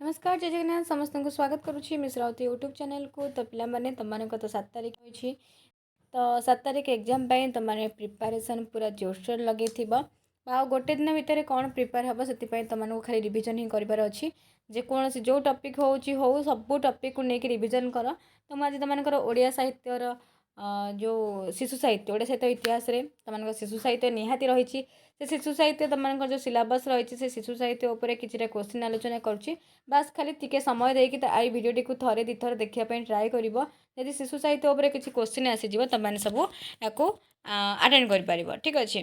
नमस्कार जय जगन्नाथ समस्त को स्वागत करुच्ची मिश्रावती यूट्यूब चैनल को। तो पिलामाने तुमको तो 7 तारीख होइछि तो 7 तारीख एग्जाम पाई तुमने प्रिपरेशन पूरा जोरसोर लगे गोटे दिन भितर कौन प्रिपेयर हम से तुमको खाली रिविजन ही करार अच्छी जेकोसी जो टॉपिक हो सब टॉपिक को लेकिन रिविजन कर। तो मुझे तुमकर ओडिया साहित्यर जो शिशु साहित्य ओडिया साहित्य इतिहास रे तुम शिशु साहित्य निहाती रही से शिशु साहित्य तुम जो सिलेबस रही से शिशु साहित्य उपर किसी क्वेश्चन आलोचना करुच्ची। बास खाली टिके समय देकी आई भिडियोटी को थे दी थर देखापी ट्राए कर यदि शिशु साहित्य उपर किसी क्वेश्चन आसीज तुमने सब या अटेंड कर ठीक अच्छे।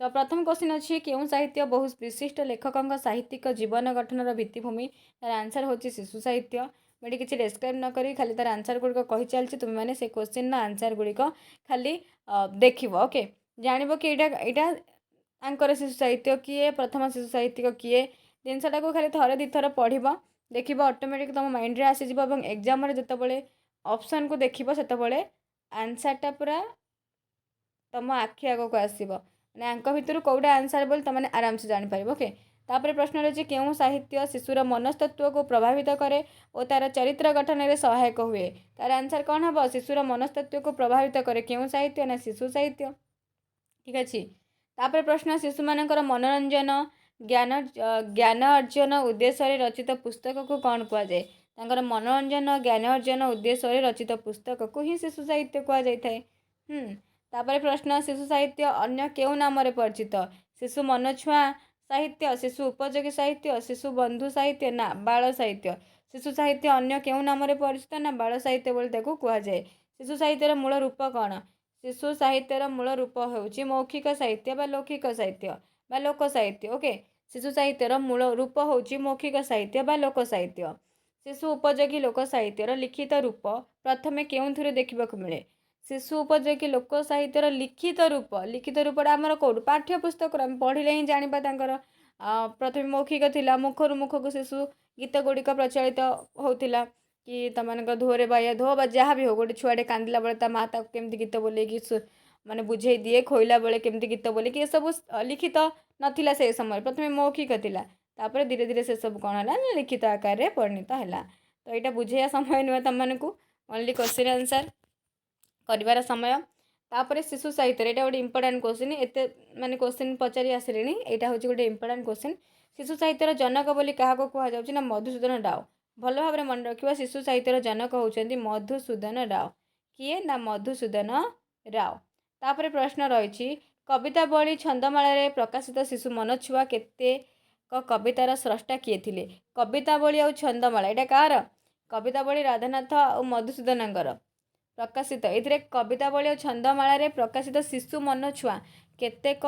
तो प्रथम क्वेश्चन अच्छी क्यों साहित्य बहु विशिष्ट लेखकों साहित्यिक जीवन गठन भित्तिभूमि तार आंसर हूँ शिशु साहित्य। मुझे किसी डेस्क्राइब न करी खाली तार आंसर गुड़िक कही चलती तुम मैंने से क्वेश्चन आंसर गुड़िक खाली देख ओके जान कि यहाँ आंकर शिशु साहित्य किए प्रथम शिशु साहित्यिक किए जिनसा को खाली थे दी थर पढ़ देख ऑटोमेटिक तुम माइंड रे आसीज एग्जाम जिते ऑप्शन को देख से आंसरटा पूरा तुम आखि आग को आसो मैंने भितर कौटा आंसर बोल तुमने आराम से जापर ओके। तापर प्रश्न रही क्यों साहित्य शिशुर मनस्तत्व को प्रभावित करे और तार चरित्र गठन में सहायक हुए तार आंसर कौन हम शिशुर मनस्तत्व को प्रभावित करे क्यों साहित्य ना शिशु साहित्य ठीक अच्छे। तापर प्रश्न शिशु मानकर मनोरंजन ज्ञान ज्ञान अर्जन उद्देश्य रचित पुस्तक को कौन कहुए तांकर मनोरंजन ज्ञान अर्जन उद्देश्य रचित पुस्तक को ही शिशु साहित्य कहुए। तापर प्रश्न शिशु साहित्य अन्य केउ नाम परिचित शिशु मनछुआ साहित्य शिशु उपयोगी साहित्य शिशु बंधु साहित्य ना बाल साहित्य। शिशु साहित्य अन्य केउ नाम परिचित ना बाल साहित्य बोली कहुए। शिशु साहित्यर मूल रूप कौन शिशु साहित्यर मूल रूप होउछि मौखिक साहित्य बा लौकिक साहित्य बा लोक साहित्य ओके। शिशु साहित्यर मूल रूप होउछि मौखिक साहित्य बा लोक साहित्य। शिशु उपयोगी लोक साहित्यर लिखित रूप प्रथमे केउंथुरे देखिबाकु मिले शिशु उपयोगी लोक साहित्यर लिखित रूपटा आमर कौटू पाठ्य पुस्तक पढ़ले ही जाना तांकर प्रथम मौखिक थिला मुखर मुख को शिशु गीत गुड़िक प्रचलित होता कि तुम धोरे बाया धो बा जहाँ भी हो गोटे छुआटे कांदिला बेले ता माँ केमती गीत बोलेगी माने बुझे दिए खोइला बेले केमती गीत बोलेगी ये सब लिखित नथिला से समय प्रथम मौखिक थिला तापर धीरे धीरे से सब कौन है लिखित आकार में परिणत है। तो यहाँ बुझेया समय नुहे तुमको ओनली क्वेश्चन आंसर कर समय। तापर शिशु साहित्य यहाँ गोटे इंपोर्टाट क्वेश्चन एत माने क्वेश्चन पचारि आसिले यहाँ हूँ गोटे इंपोर्टाट क्वेश्चन शिशु साहित्यर जनक बोली क्या कहुच्छे ना मधुसूदन राव। भल भाव मन रखा शिशु साहित्यर जनक होती मधुसूदन राव किए ना मधुसूदन राव। तापर प्रश्न रही कवितावली छंदमाला प्रकाशित शिशु मनछुआ केते कवितार स्रष्टा किए थिले कवितावली और छंदमाला यहाँ कार कवितावली राधानाथ और मधुसूदन प्रकाशित ये कवितावली और छंदमाला प्रकाशित शिशु मनछुआ केतेक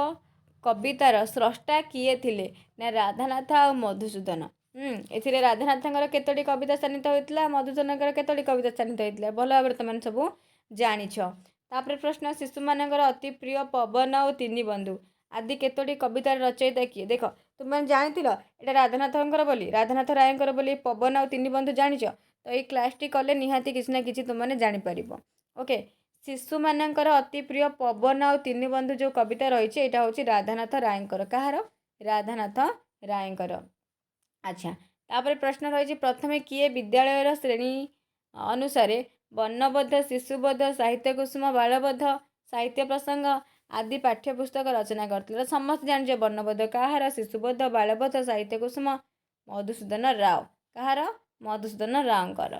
कवितार स्रष्टा किए थिले ना राधानाथ और मधुसूदन। ए राधानाथ केतोटी कविता स्थानित होता मधुसूदन केतोटी कविता स्थानित होता भल भाव तुम सब जाच। तापर प्रश्न शिशु मानकर अति प्रिय पवन और तीन बंधु आदि केतोटी कवितार रचयिता किए देख तुम जानी ये राधानाथ बोली राधानाथ रायकर बोली पवन और तीन बंधु जाच। तो ये क्लासटी कले निहाती किसी ना कि तुमने जापर ओके। शिशु मानकर अति प्रिय पवन और तीन बंधु जो कविता रही है हूँ राधानाथ रायकर कहार राधानाथ रायकर। अच्छा तापर प्रश्न रही प्रथमे किए विद्यालय श्रेणी अनुसार वर्णबोध शिशुबोध साहित्य कुसुम बालबोध साहित्य प्रसंग आदि पाठ्यपुस्तक रचना करते समस्त जान वर्णबोध कहार शिशुबोध बालबोध साहित्य कुसुम मधुसूदन राव कहार मधुसूदन रावकर।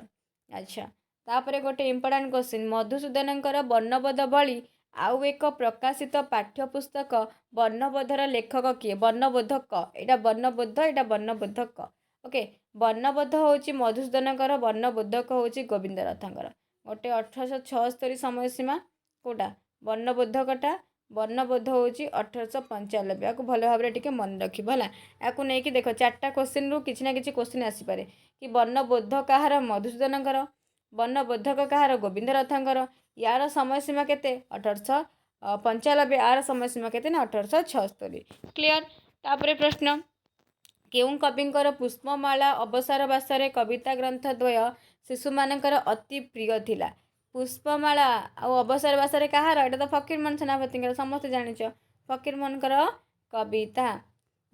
अच्छा तापर गोटे इंपोर्टाट क्वेश्चन मधुसूदन वर्णबोध भली आउ एक प्रकाशित पाठ्यपुस्तक वर्णबोधर लेखक किए वर्णबोधक यहाँ वर्णबोध यहाँ वर्णबोधक ओके। वर्णबोध हूँ मधुसूदन वर्णबोधक हूँ गोविंद रथंकर गोटे 1876 समय सीमा कौटा वर्णबोधकटा वर्णबोध हूँ 1895 या भल भाव में मन रखा या नहीं देख 4टा क्वेश्चन रु किसी ना कि क्वेश्चन आसीपे कि वर्णबोध कहार मधुसूदन वर्णबोधक कहार गोविंद रथंकर यार समय सीमा के 1895 यार समय सीमा के 1876 क्लियर। तापर प्रश्न केउं कविंकर पुष्पमाला अवसर बासरे कविता ग्रंथ द्वय शिशु मानकर अति प्रिय थिला पुष्पमाला और अवसर बासरे कहार एटा तो फकीरमोहन सेनापति समस्त जानिच फकीरमोहनकर कविता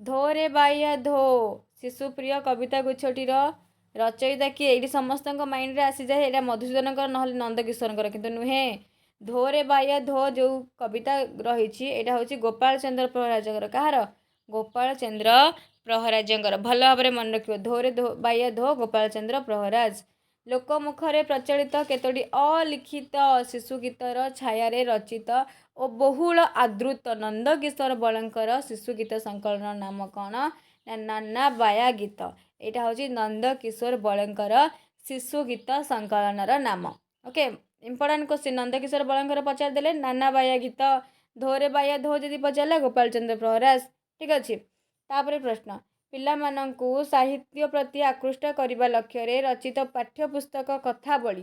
धोरे बाइया धो शिशु प्रिय कविता गुच्छटीर रचयिता किए ये समस्त माइंड रे आसी जाए एटा मधुसूदन ना नंदकिशोर किंतु नुहे धोरे बाया धो जो कविता रही एटा हूँ गोपाल चंद्र प्रहराजर कहार गोपाल चंद्र प्रहराजर भल भाव मन रख धोरे धो बाया धो गोपाल चंद्र प्रहराज लोकमुखरे प्रचलित केतोटी अलिखित शिशु गीतर छाया रचित और बहुल आदृत नंदकिशोर बलंकर शिशु गीत संकलन नाम कौन ना नाना बाया गीत यहाँ हूँ नंदकिशोर बलंकर शिशु गीत संकलनर नाम। ओके इंपोर्टाट क्वेश्चन नंदकिशोर बलंकर पचार देले नाना बाया गीत धोरे बाया धो जदि पचारा गोपाल चंद्र प्रहराज ठीक अच्छे। तापर प्रश्न पिलामानंकु साहित्य प्रति आकृष्ट करने लक्ष्य रचित पाठ्यपुस्तक कथावली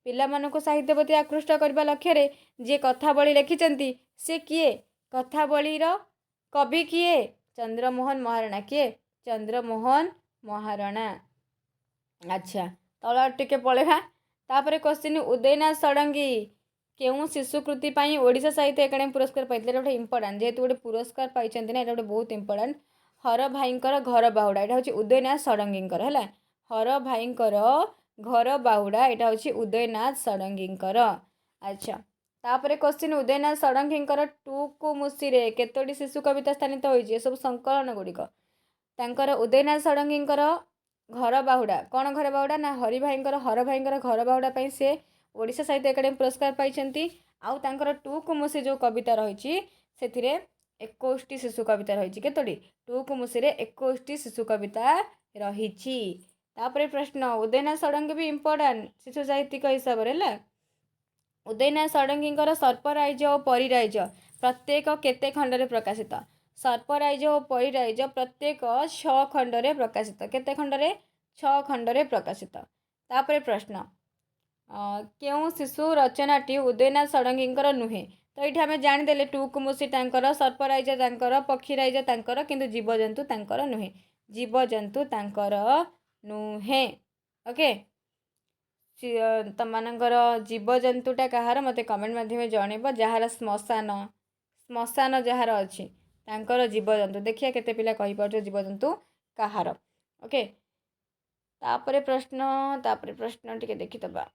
पिलामानंकु साहित्य प्रति आकृष्ट करने लक्ष्य जे कथावली लिखिं से किए कथावलीर कवि किए चंद्रमोहन महाराणा किए चंद्रमोहन महाराणा। अच्छा तल टिके पलैया तापर क्वेश्चन उदयनाथ षडंगी केउं शिशुकृति ओडिशा साहित्य एकाडेमी पुरस्कार पाई गोटे इंपोर्टाट जेहेतु गोटे पुरस्कार पाई ना ये गोटे बहुत इंपोर्टाट हर भाईंकर घर बाहुड़ा यहाँ हूँ उदयनाथ षडंगीकर है हर भाईंकर घर बाहुड़ा यहाँ हूँ उदयनाथ षडंगीकर। अच्छा तापर क्वेश्चन उदयनाथ षडंगीकर टुकुमुसी केतोटी शिशु कविता स्थानित होती सब संकलन गुड़िक उदयनाथ षडंगीकर घर बाहुड़ा कौन घर बाहुड़ा ना हरि भाईंकर हर भाईंकर घर बाहुड़ा से ओडिशा साहित्य एकाडेमी पुरस्कार पाई आउ तांकर टुकुमुसी जो कविता रही से 21टी शिशु कविता रही केतोटी टुकुमुसी 21टी शिशु कविता रही। तापर प्रश्न उदयनाथ षडंगी भी इंपोर्टाट शिशु साहित्यिक हिसाब से उदयनाथ षडंगीकर सर्पराइज और परिराइज प्रत्येक केते खंडरे प्रकाशित सर्पराइज और परिराइज प्रत्येक 6 खंडरे प्रकाशित केते खंडरे 6 खंडरे प्रकाशित। तापर प्रश्न केउं शिशु रचनाटी उदयनाथ षडंगीकर नुहे तो ये आम जानीदे टुकुमुसी तांकर सर्पराइज तांकर पक्षीराइज तांकर किंतु जीवजंतु तांकर नुहे जीवजंतु तांकर नुहे। ओके तमनकर जीवजंतुटा कहार मते कमेंट माध्यम जनइब जार श्मशान श्मशान जार अच्छी तांकर जीवजंतु देखिए केते पिला कहि पारछो जीवजंतु कहार। ओके तापर प्रश्न टिके देखिदबा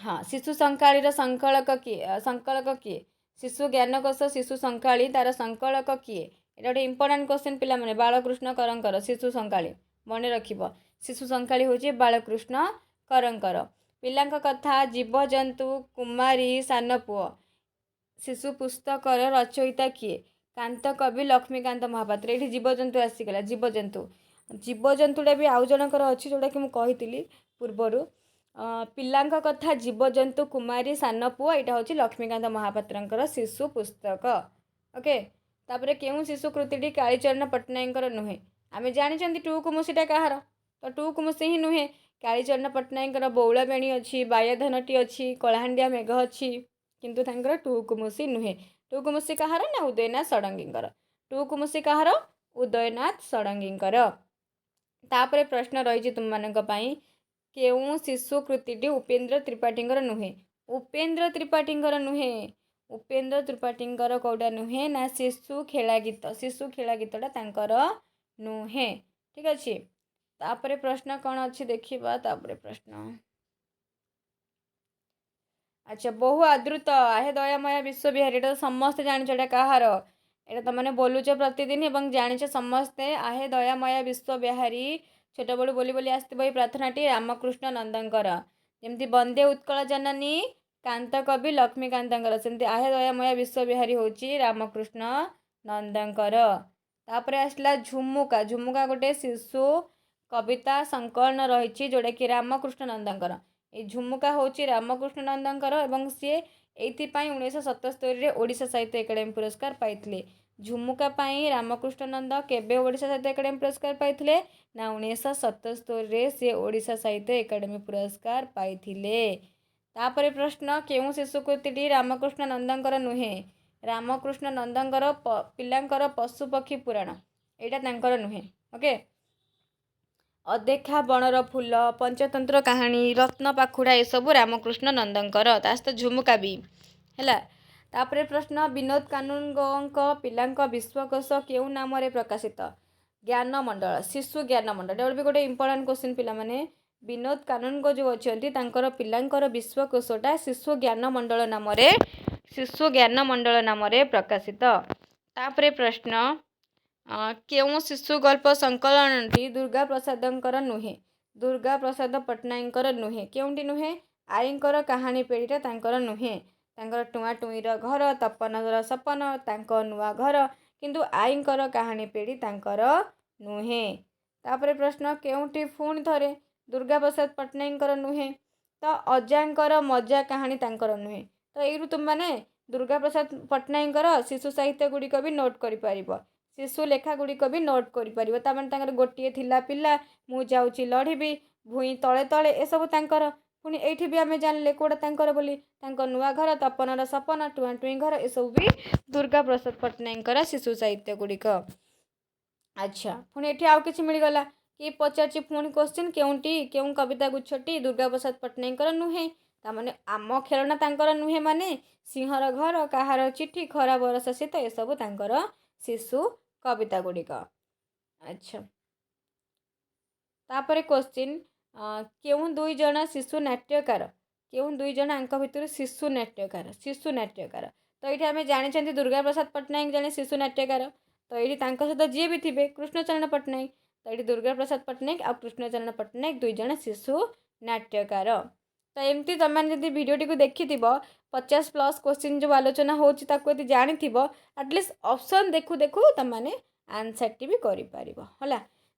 हाँ शिशु संकाळीर संकलक किए शिशु ज्ञानकोश शिशु संकाळी तार संकलक किए एटा गोटे इंपोर्टाट क्वेश्चन पिला माने बालकृष्ण करंकर शिशु संकाळी मन रखिब शिशु संकाळी होची बालकृष्ण करंकर पिलांक कथा जीवजंतु कुमारी सान पुओ शिशु पुस्तकर रचयिता किए कांत कवि लक्ष्मीकांत महापात्र ये जीवजंतु आसीगला जीवजंतु जीवजंतुटा भी आउ जनकर अच्छी जोटा कि मुझे पूर्वर पिलांक कथा जीवजंतु कुमारी सान पुओ यहाँ हूँ लक्ष्मीकांत महापात्र शिशु पुस्तक। ओके तापर केउं शिशु कृति कालीचरण पट्टनायक नुहे आम जानी टुकुमुसीटा कहार तो टुकुमुसी ही नुहे कालीचरण पट्टनायक बौला बेणी अच्छी बायाधनटी अच्छी कलाहांडिया मेघ अच्छी किंतु तांकर टुकुमुसी नुहे टुकुमुसी कहार ना उदयनाथ षडंगीकर टुकुमुसी कहार उदयनाथ षडंगीकर। तापर प्रश्न रही तुम मानक पई केउं शिशु कृति उपेन्द्र त्रिपाठींकर नुहे उपेन्द्र त्रिपाठींकर नुहे उपेन्द्र त्रिपाठींकर कौटा नुहे ना शिशु खेला गीतटा तांकर नुहे ठीक अच्छे। तापर प्रश्न कौन अच्छी देखिबा तापर प्रश्न अच्छा बहु आदृत आहे दयामया विश्वविहारी ये समस्त जानी कहार ये तुम मैंने बोलुच प्रतिदिन एवं जानिच समस्ते आहे दयामया विश्वविहारी छोट बड़ू बोली बोली आसती प्रार्थनाटी रामकृष्ण नंदंकर जमती वंदे उत्कल जननी कांत कवि लक्ष्मीकांतर सेमती आहे दयामया विश्वविहारी होची रामकृष्ण नंदंकर। तापर आसला झुमुका झुमुका गोटे शिशु कविता संकलन रही जोटा कि रामकृष्ण नंदंकर ये झुमुका होची रामकृष्ण नंदंकर एवं सी ये 1977 ओडिशा साहित्य एकाडेमी पुरस्कार पाइथिले झुमुका पाई रामकृष्ण नंद केबे ओडिशा साहित्य एकाडेमी पुरस्कार पाइथिले ना 1977 से ओडिशा साहित्य एकाडेमी पुरस्कार पाइथिले। तापर प्रश्न केउं शिशुकृति रामकृष्ण नंदंकर नुहे रामकृष्ण नंदंकर पिलांकर पशुपक्षी पुराण एटा तांकर नुहे। ओके अदेखा बणर फूल पंचतंत्र कहानी रत्न पाखुड़ा ये सब रामकृष्ण नंदंकर तास्त झुमुका भी है। तापर प्रश्न विनोद कानूनगों पिलांक विश्वकोश केउं नाम प्रकाशित ज्ञान मंडल शिशु ज्ञान मंडल एटा भी गोटे इंपोर्टेंट क्वेश्चन पिला माने विनोद कानून को जो अच्छी पिलांकर विश्वकोशटा शिशु ज्ञान मंडल नाम शिशु ज्ञान मंडल नाम प्रकाशित। तापरे प्रश्न केउं शिशु गल्प संकलनटी दुर्गा प्रसादंकर नुहे दुर्गा प्रसाद पट्टनायकर नुहे केउंटी नुहे आईंकर कहानी पेढ़ीटा तांकर नुहे तांकर टुआ टुईर घर तपनर सपन तांको नुआ घर किंतु आईंकर कहानी पेढ़ी तांकर नुहे। तापरे प्रश्न केउंटी पुणी थरे दुर्गा प्रसाद पट्टनायकर नुहे तो अजांकर मजा कहानी तांकर नुहे तो यू तुम मैंने दुर्गा प्रसाद पट्टनायकर शिशु साहित्य गुड़िक भी नोट कर शिशु लेखा गुड़िक भी नोट कर गोटे थिला पिला मु जाऊँगी लढ़ी भूई तले तले ए सब तांकर पुणी एठी भी आम जानले कौटा तांकर बोली नुआ घर तपनर सपन टुआ टुई घर ए सब भी दुर्गा प्रसाद पट्टनायकर शिशु साहित्य गुड़िक। अच्छा पुणी एठी आउ किछि मिलगला कि पचारछि पुणी क्वेश्चन केउंटी केउं कविता गुच्छटी दुर्गा प्रसाद पट्टनायकर नुहे तामाने आम खेलना तांकर नुहे माने सिंहर घर कहार चिठी खरा बरस शीत ए सब तांकर शिशु कविता गुड़िक। अच्छा तापरे क्वेश्चन केउं दुई जण शिशु नाट्यकार केउं दुई जण आंक भितर शिशु नाट्यकार तो ये आम जानी दुर्गा प्रसाद पट्टनायक जने शिशु नाट्यकार तो ये सहित जी भी थे कृष्णचरण पट्टनायक तो ये दुर्गा प्रसाद पट्टनायक आ कृष्णचरण पट्टनायक दुई जण शिशु नाट्यकार। तो एमती तुम मैंने भिडियोटी को देखी 50+ क्वेश्चन जो आलोचना होती जानी एटलिस्ट ऑप्शन देखू देखू तुम मैंने आंसर टी भी कर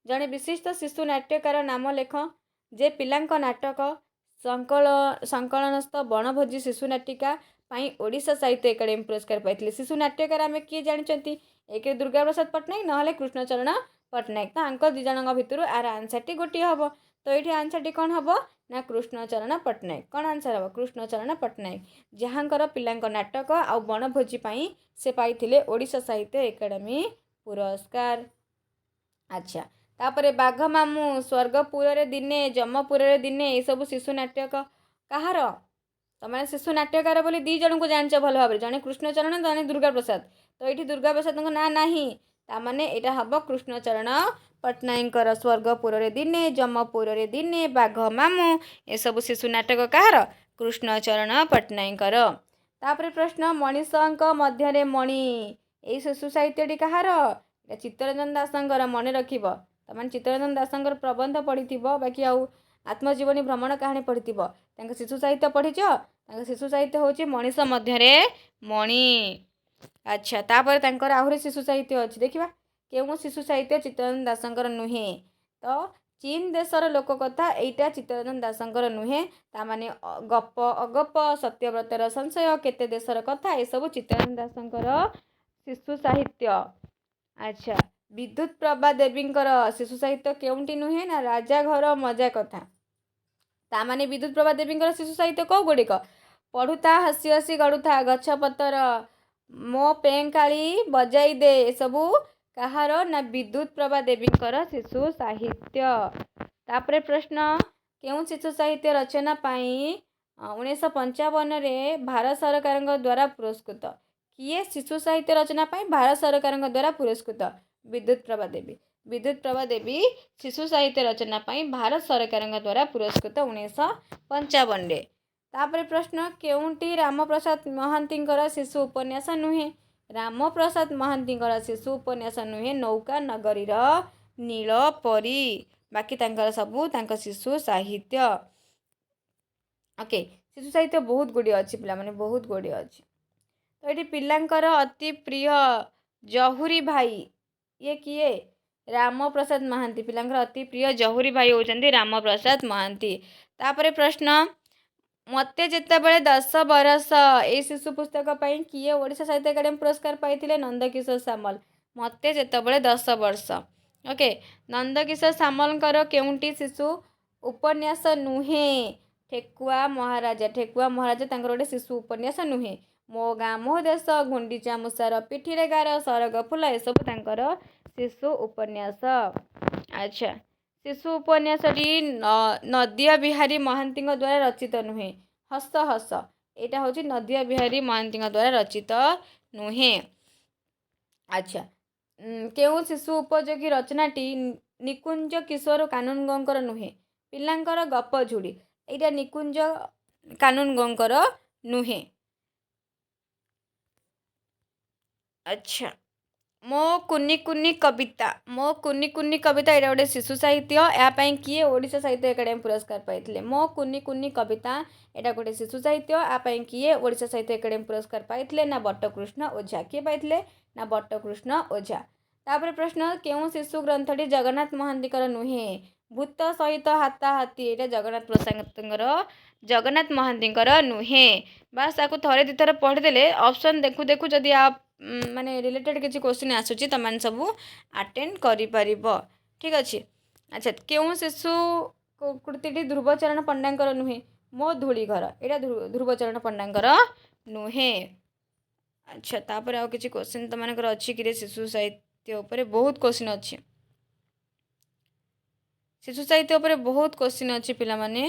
जड़े विशिष्ट शिशु नाट्यकार नाम लेख जे पिलांक नाटक संकलनस्थ बनभोजी शिशु नाटिका ओडिशा साहित्य एकाडेमी पुरस्कार पाई शिशु नाट्यकार आम किए जानते एक दुर्गा प्रसाद पट्टनायक ना कृष्णचरण पट्टनायक तो आंक दी जन भितर आर आंसर टी गोटे हम तो ये आंसर टी कौन हम ना कृष्णचरण पट्टनायक कौन आंसर हम कृष्णचरण पट्टनायक जहाँकर पिलांक नाटक आ बनभोजी से पाई ओडिशा साहित्य एकाडेमी पुरस्कार। अच्छा तापरे बाघ मामू स्वर्गपुर दिने जमपुर दिने ये सब शिशु नाटक कहार तो मैंने शिशु नाट्यकार बोली दी जन को जान भल भाव जड़े कृष्णचरण जड़े दुर्गा प्रसाद तो ये दुर्गा प्रसाद ना नहीं ताने यहाँ हम कृष्णचरण पट्टनायक स्वर्गपुर दिने जमपुर दिने बाघ मामू ये सब शिशु नाटक कहार कृष्णचरण पट्टनायकर। तापरे प्रश्न मनीषक मध्य मणि ये शिशु साहित्यटी कहार चित्तरंजन दासंकर मन रखिब तमाने चित्तरंजन दासंकर प्रबंध पढ़ी बाकी आउ आत्मजीवनी भ्रमण कहानी पढ़ी शिशु साहित्य पढ़ीच शिशु साहित्य हूँ मनीष मध्य मणि। अच्छा तापर तांकर आहुरी शिशु साहित्य अच्छी देखा केउं शिशु साहित्य चित्तरंजन दासंकर नुहे तो चीन देशर लोककथा एटा चित्तरंजन दासंकर नुहे तामाने गप अगप सत्यव्रतर संशय केते देशर कथा ये सब चित्तरंजन दासंकर शिशु साहित्य। अच्छा विद्युत प्रभा देवींकर शिशु साहित्य केउंटी नुहे ना राजा घर मजा कथा तामाने विद्युत प्रभा देवींकर शिशु साहित्य कौ गुड़िक पढ़ुता हसी हसी गड़ुता गछपतर मो पेंकाली बजाई दे सबू कहार ना विद्युत प्रभा देवींकर शिशु साहित्य। तापरे प्रश्न केउं शिशु साहित्य रचना पाई 1955 भारत सरकार द्वारा पुरस्कृत किए शिशु साहित्य रचना पाई भारत सरकार द्वारा पुरस्कृत विद्युत प्रभा देवी शिशु साहित्य रचना पाई भारत सरकार द्वारा पुरस्कृत 1955। तापरे प्रश्न केउंटी रामप्रसाद महांतींकर शिशु उपन्यास नुहे रामप्रसाद महांतींकर शिशु उपन्यास नुहे नौका नगरीर नील परी बाकी तांकर सबू तांकर शिशु साहित्य। ओके शिशु साहित्य बहुत गुड़िए अच्छी पिला माने बहुत गुड़िए अच्छी तो ये पिलांकर अति प्रिय जहुरी भाई ये किए रामप्रसाद महांती पिलांकर अति प्रिय जहुरी भाई होचंदी रामप्रसाद महांती। तापरे प्रश्न मते जेतेबेले 10 बरस ए शिशु पुस्तक पाई किए ओडिशा साहित्य एकाडेमी पुरस्कार पाइथिले नंदकिशोर सामल मते जेतेबेले 10 वर्ष। ओके नंदकिशोर सामलकर केउंटी शिशु उपन्यास नुहे ठेकुआ महाराजा तांकर गोटे शिशु उपन्यास नुहे मो गाँ मो देश गुंडीचा मुसार पिठीरे गार सरग फूल ए सब तांकर शिशु उपन्यास। अच्छा शिशु उपन्यासटी नदिया बिहारी महांती द्वारा रचित नुहे हस हस यहाँ हूँ नदिया बिहारी महांती द्वारा रचित नुहे। अच्छा କେଉଁ ଶିଶୁ ଉପଯୋଗୀ ରଚନାଟି ନିକୁଞ୍ଜ କିଶୋର କାନୁନଗୋଙ୍କର ନୁହେଁ? ପିଲାଙ୍କର ଗପ ଝୁଡ଼ି। ଏଇଟା ନିକୁଞ୍ଜ କାନୁନଗୋଙ୍କର ନୁହେଁ। ଆଚ୍ଛା, ମୋ କୁନି କୁନି କବିତା। ମୋ କୁନି କୁନି କବିତା ଏଇଟା ଗୋଟେ ଶିଶୁ ସାହିତ୍ୟ। ଏହା ପାଇଁ କିଏ ଓଡ଼ିଶା ସାହିତ୍ୟ ଏକାଡେମୀ ପୁରସ୍କାର ପାଇଥିଲେ? ମୋ କୁନି କୁନି କବିତା ଏଇଟା ଗୋଟେ ଶିଶୁ ସାହିତ୍ୟ। ଏହା ପାଇଁ କିଏ ଓଡ଼ିଶା ସାହିତ୍ୟ ଏକାଡେମୀ ପୁରସ୍କାର ପାଇଥିଲେ? ନା ବଟକୃଷ୍ଣ ଓଝା। କିଏ ପାଇଥିଲେ? ନା ବଟକୃଷ୍ଣ ଓଝା। ତାପରେ ପ୍ରଶ୍ନ, କେଉଁ ଶିଶୁ ଗ୍ରନ୍ଥଟି ଜଗନ୍ନାଥ ମହାନ୍ତିଙ୍କର ନୁହେଁ? ଭୂତ ସହିତ ହାତାହାତି। ଏଇଟା ଜଗନ୍ନାଥ ମହାନ୍ତିଙ୍କର ନୁହେଁ। ବାସ୍ ତାକୁ ଥରେ ଦୁଇଥର ପଢ଼ିଦେଲେ ଅପସନ୍ ଦେଖୁ ଦେଖୁ ଯଦି ମାନେ ରିଲେଟେଡ଼ କିଛି କ୍ୱେଶ୍ଚିନ୍ ଆସୁଛି ତମାନେ ସବୁ ଆଟେଣ୍ଡ କରିପାରିବ। ଠିକ୍ ଅଛି। ଆଚ୍ଛା, କେଉଁ ଶିଶୁ କୃତିଟି ଧ୍ରୁବଚରଣ ପଣ୍ଡାଙ୍କର ନୁହେଁ? ମୋ ଧୂଳି ଘର। ଏଇଟା ଧ୍ରୁବଚରଣ ପଣ୍ଡାଙ୍କର ନୁହେଁ। ଆଚ୍ଛା, ତାପରେ ଆଉ କିଛି କ୍ୱେଶ୍ଚିନ୍ ତମାନଙ୍କର ଅଛି କିରେ ଶିଶୁ ସାହିତ୍ୟ ଉପରେ? ବହୁତ କ୍ୱେଶ୍ଚିନ୍ ଅଛି। ଶିଶୁ ସାହିତ୍ୟ ଉପରେ ବହୁତ କ୍ୱେଶ୍ଚିନ୍ ଅଛି ପିଲାମାନେ।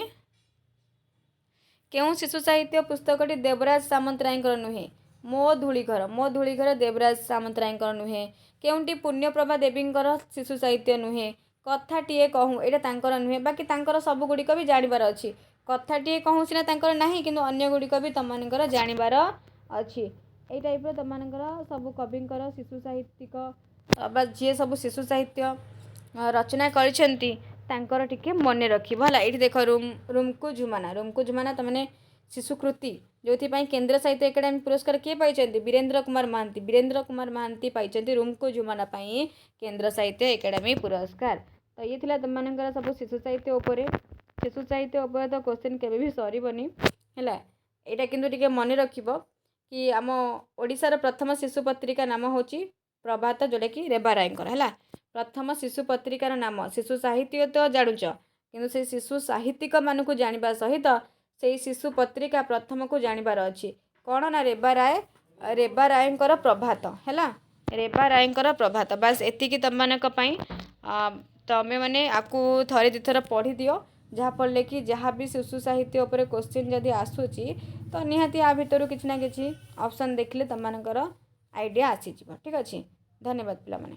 କେଉଁ ଶିଶୁ ସାହିତ୍ୟ ପୁସ୍ତକଟି ଦେବରାଜ ସାମନ୍ତରାୟଙ୍କର ନୁହେଁ? ମୋ ଧୂଳି ଘର। ମୋ ଧୂଳି ଘର ଦେବରାଜ ସାମନ୍ତରାୟଙ୍କର ନୁହେଁ। କେଉଁଟି ପୂର୍ଣ୍ଣପ୍ରଭା ଦେବୀଙ୍କର ଶିଶୁ ସାହିତ୍ୟ ନୁହେଁ? କଥାଟିଏ କହୁଁ। ଏଇଟା ତାଙ୍କର ନୁହେଁ। ବାକି ତାଙ୍କର ସବୁଗୁଡ଼ିକ ବି ଜାଣିବାର ଅଛି। କଥାଟିଏ କହୁଁ ସିନା ତାଙ୍କର ନାହିଁ, କିନ୍ତୁ ଅନ୍ୟ ଗୁଡ଼ିକ ବି ତମମାନଙ୍କର ଜାଣିବାର ଅଛି। ଏଇ ଟାଇପ୍ର ତମମାନଙ୍କର ସବୁ କବିଙ୍କର ଶିଶୁ ସାହିତ୍ୟିକ ବା ଯିଏ ସବୁ ଶିଶୁ ସାହିତ୍ୟ ରଚନା କରିଛନ୍ତି ତାଙ୍କର ଟିକେ ମନେ ରଖିବ ହେଲା। ଏଇଠି ଦେଖ ରୁମ୍କୁ ଝୁମାନା। ରୁମ୍କୁ ଝୁମାନା ତମାନେ ଶିଶୁକୃତି, ଯେଉଁଥିପାଇଁ କେନ୍ଦ୍ର ସାହିତ୍ୟ ଏକାଡେମୀ ପୁରସ୍କାର କିଏ ପାଇଛନ୍ତି? ବୀରେନ୍ଦ୍ର କୁମାର ମହାନ୍ତି। ବୀରେନ୍ଦ୍ର କୁମାର ମହାନ୍ତି ପାଇଛନ୍ତି ରୁମ୍କୁ ଝୁମାନା ପାଇଁ କେନ୍ଦ୍ର ସାହିତ୍ୟ ଏକାଡେମୀ ପୁରସ୍କାର। ତ ଇଏ ଥିଲା ତମମାନଙ୍କର ସବୁ ଶିଶୁ ସାହିତ୍ୟ ଉପରେ। ଶିଶୁ ସାହିତ୍ୟ ଉପରେ ତ କ୍ୱେଶ୍ଚିନ୍ କେବେ ବି ସରିବନି ହେଲା। ଏଇଟା କିନ୍ତୁ ଟିକେ ମନେ ରଖିବ କି ଆମ ଓଡ଼ିଶାର ପ୍ରଥମ ଶିଶୁ ପତ୍ରିକା ନାମ ହେଉଛି ପ୍ରଭାତ, ଯେଉଁଟାକି ରେବା ରାୟଙ୍କର ହେଲା। ପ୍ରଥମ ଶିଶୁ ପତ୍ରିକାର ନାମ। ଶିଶୁ ସାହିତ୍ୟ ତ ଜାଣୁଛ, କିନ୍ତୁ ସେଇ ଶିଶୁ ସାହିତ୍ୟିକମାନଙ୍କୁ ଜାଣିବା ସହିତ ସେଇ ଶିଶୁ ପତ୍ରିକା ପ୍ରଥମକୁ ଜାଣିବାର ଅଛି। କ'ଣ? ନା ରେବା ରାୟଙ୍କର ପ୍ରଭାତ ହେଲା। ରେବା ରାୟଙ୍କର ପ୍ରଭାତ। ବାସ୍ ଏତିକି ତମମାନଙ୍କ ପାଇଁ। ତମେମାନେ ଆକୁ ଥରେ ଦୁଇଥର ପଢ଼ିଦିଅ, ଯାହାଫଳରେ କି ଯାହା ବି ଶିଶୁ ସାହିତ୍ୟ ଉପରେ କ୍ୱେଶ୍ଚିନ୍ ଯଦି ଆସୁଛି ତ ନିହାତି ଆ ଭିତରୁ କିଛି ନା କିଛି ଅପସନ୍ ଦେଖିଲେ ତମମାନଙ୍କର ଆଇଡ଼ିଆ ଆସିଯିବ। ଠିକ୍ ଅଛି। ଧନ୍ୟବାଦ ପିଲାମାନେ।